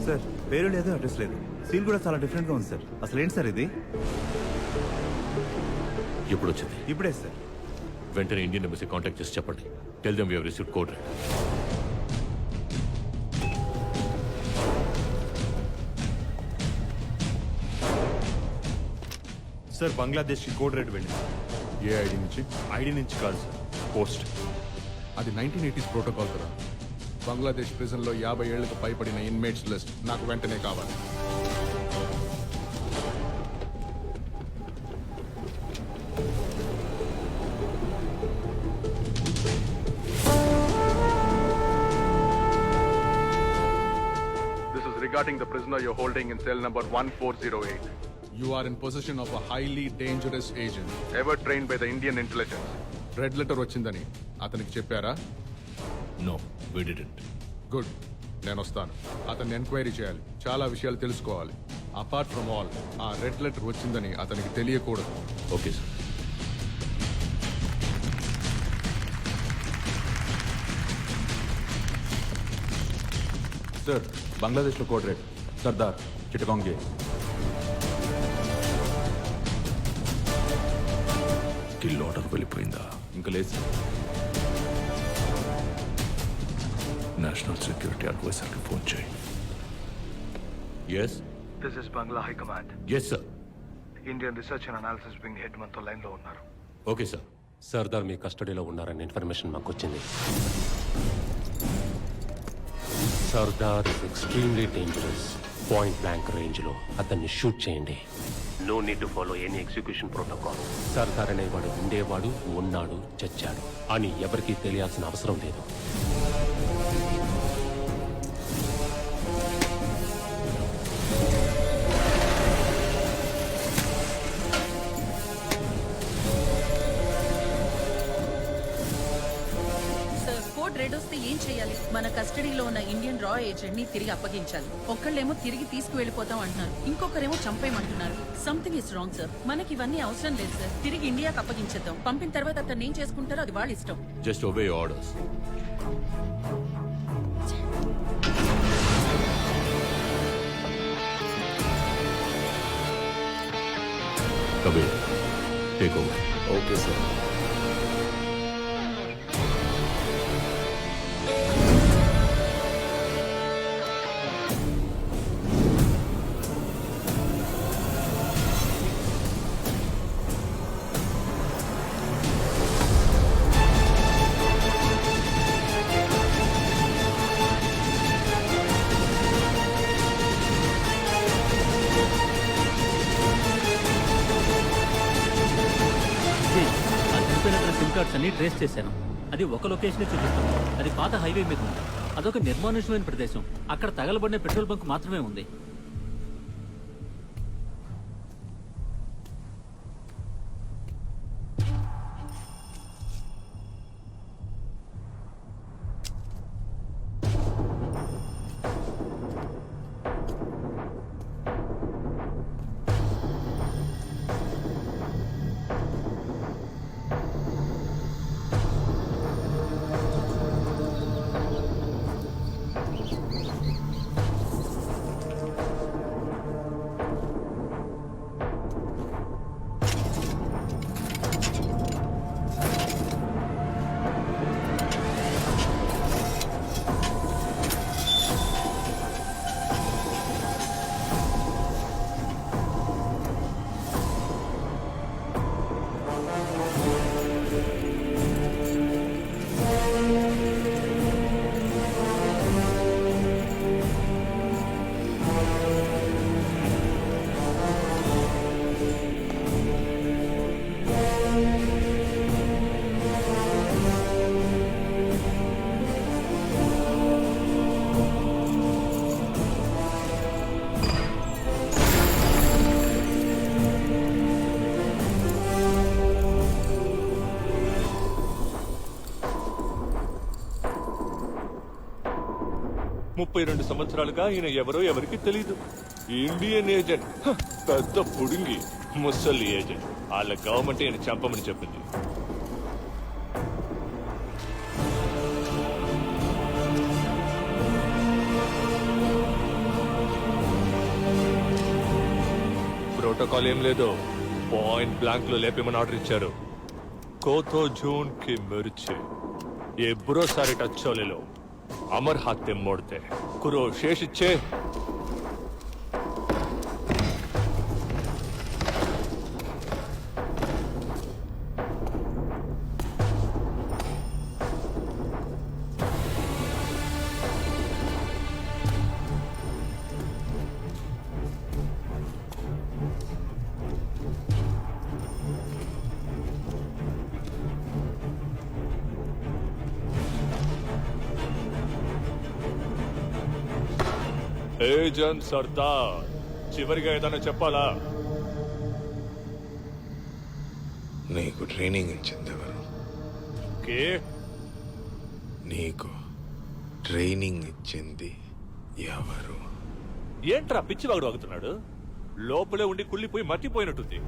Sir పేరు లేదు, address లేదు. సీల్ కూడా చాలా డిఫరెంట్ గా ఉంది సార్. అసలు ఏంటి సార్ ఇది? ఎప్పుడు వచ్చింది? ఇప్పుడే సార్. వెంటనే ఇండియన్ ఎంబసీ కాంటాక్ట్ చేసి చెప్పండి. Tell them we have received code red. Sir Bangladesh కి కోడ్ రెడ్ వెళ్ళింది. ఏ ఐడి నుంచి? ఐడి నుంచి కాదు సార్, పోస్ట్. అది 1980s ప్రోటోకాల్ కదా. బంగ్లాదేశ్ ప్రిజన్ లో 50 ఏళ్లకు పైబడిన ఇన్మేట్స్ లిస్ట్ నాకు వెంటనే కావాలి. This is regarding the prisoner you're holding in cell number 1408. You are in possession of a highly dangerous agent. Ever trained by the Indian intelligence. Red letter వచ్చిందని అతనికి చెప్పారా? No, we didn't. గుడ్, నేను వస్తాను. అతన్ని enquiry చేయాలి, చాలా విషయాలు తెలుసుకోవాలి. అపార్ట్ ఫ్రమ్ ఆల్, ఆ రెడ్ లెటర్ వచ్చిందని అతనికి తెలియకూడదు. Okay sir. సార్ బంగ్లాదేశ్ లో కోడ్ రెడ్. సర్దార్ చిటగాంగే. కిల్ ఆర్డర్ వెళ్ళిపోయిందా? ఇంకా లేదు సార్. నేషనల్ సెక్యూరిటీ అడ్వైజర్కి ఫోన్ చేయి. Yes This is Bangla High Command. Yes sir. Indian Research and Analysis Wing head మనతో లైన్ లో ఉన్నారు. Okay sir. సర్దార్ మీ కస్టడీలో ఉన్నారని ఇన్ఫర్మేషన్ మాకు వచ్చింది. Sardar is extremely dangerous. Point blank range లో అతన్ని షూట్ చేయండి. No need to follow any execution protocol. Sardar అనేవాడు ఉండేవాడు, ఉన్నాడు, చచ్చాడు అని ఎవరికీ తెలియాల్సిన అవసరం లేదు. రెడ్ వస్తే ఏం చేయాలి? మన కస్టడీలో ఉన్న ఇండియన్ రా ఏజెంట్ ని తిరిగి అప్పగించాలి. ఒక్కళ్ళేమో తిరిగి తీసుకువెళ్ళిపోతాం అంటున్నారు, ఇంకొకరేమో చంపేయమంటున్నారు. Something is wrong sir. మనకి ఇవన్నీ అవసరం లేదు సార్. తిరిగి ఇండియాకి అప్పగించేద్దాం. పంపిన తర్వాత అతను ఏం చేసుకుంటారో అది వాళ్ళ ఇష్టం. Just obey orders. Kabir, take over. Okay sir. SIM cards అన్ని ట్రేస్ చేశాను. అది ఒక లొకేషన్ చూపిస్తుంది. అది పాత హైవే మీద ఉంది. అదొక నిర్మానుష్యమైన ప్రదేశం. అక్కడ తగలబడిన పెట్రోల్ బంక్ మాత్రమే ఉంది. ముప్పై 32 సంవత్సరాలుగా ఈయన ఎవరో ఎవరికి తెలీదు. ఇండియన్ ఏజెంట్, పెద్ద పుడింగి ముసలి ఏజెంట్. వాళ్ళ గవర్నమెంట్ ఈయన చంపమని చెప్పింది. ప్రోటోకాల్ ఏం లేదు. పాయింట్ బ్లాంక్ లో లేపేమని ఆర్డర్ ఇచ్చారు. కోతో జూన్ కి మిర్చి ఏ బురో సారి టచ్ లో అమర్ హాతే మోడతే కురో శేషిచ్చే. ఏజెంట్ సర్దార్, చివరిగా ఏదైనా చెప్పాలా? నీకు ట్రైనింగ్ ఇచ్చింది ఎవరు? కే నీకు ట్రైనింగ్ ఇచ్చింది ఎవరు? ఏంట్రా పిచ్చి వాగుడు వాగుతున్నాడు? లోపలే ఉండి కుళ్ళిపోయి మట్టిపోయినట్టుంది.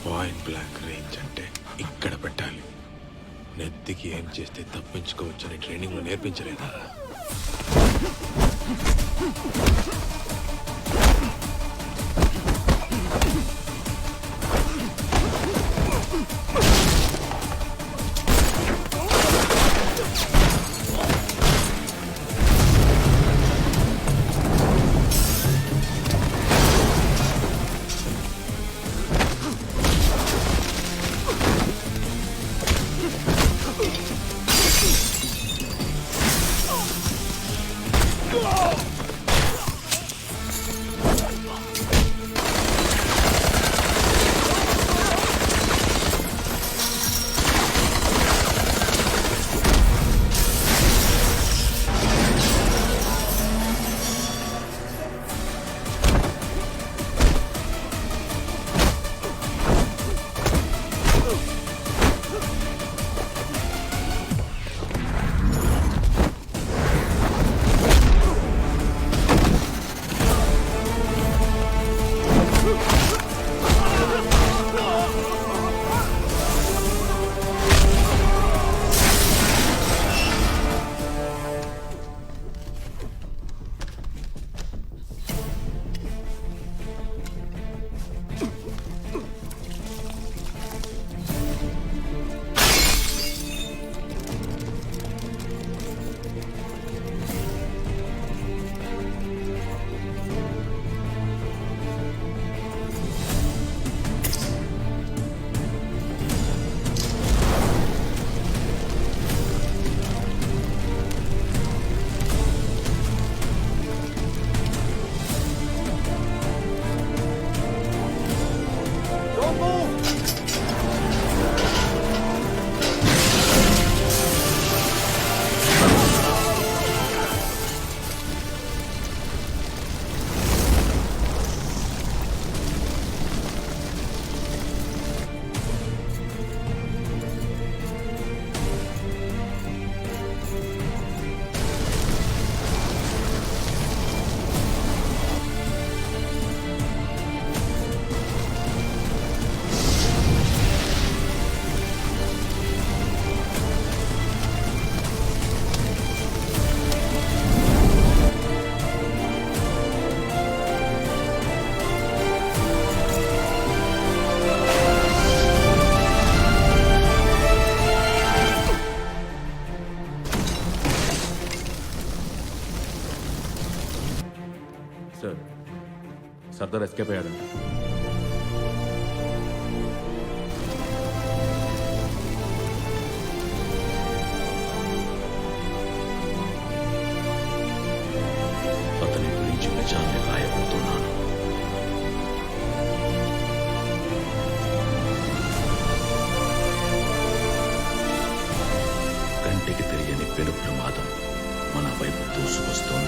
పాయింట్ బ్లాంక్ రేంజ్ అంటే ఇక్కడ పెట్టాలి. నెత్తికి ఏం చేస్తే తప్పించుకోవచ్చని ట్రైనింగ్ లో నేర్పించలేదా? సార్, సర్దార్ ఎస్కేప్ అయ్యాడంట. అతని గురించి నిజాన్ని రాయబోతున్నాను. కంటికి తెలియని పెను ప్రమాదం మన వైపు దూసుకొస్తోంది.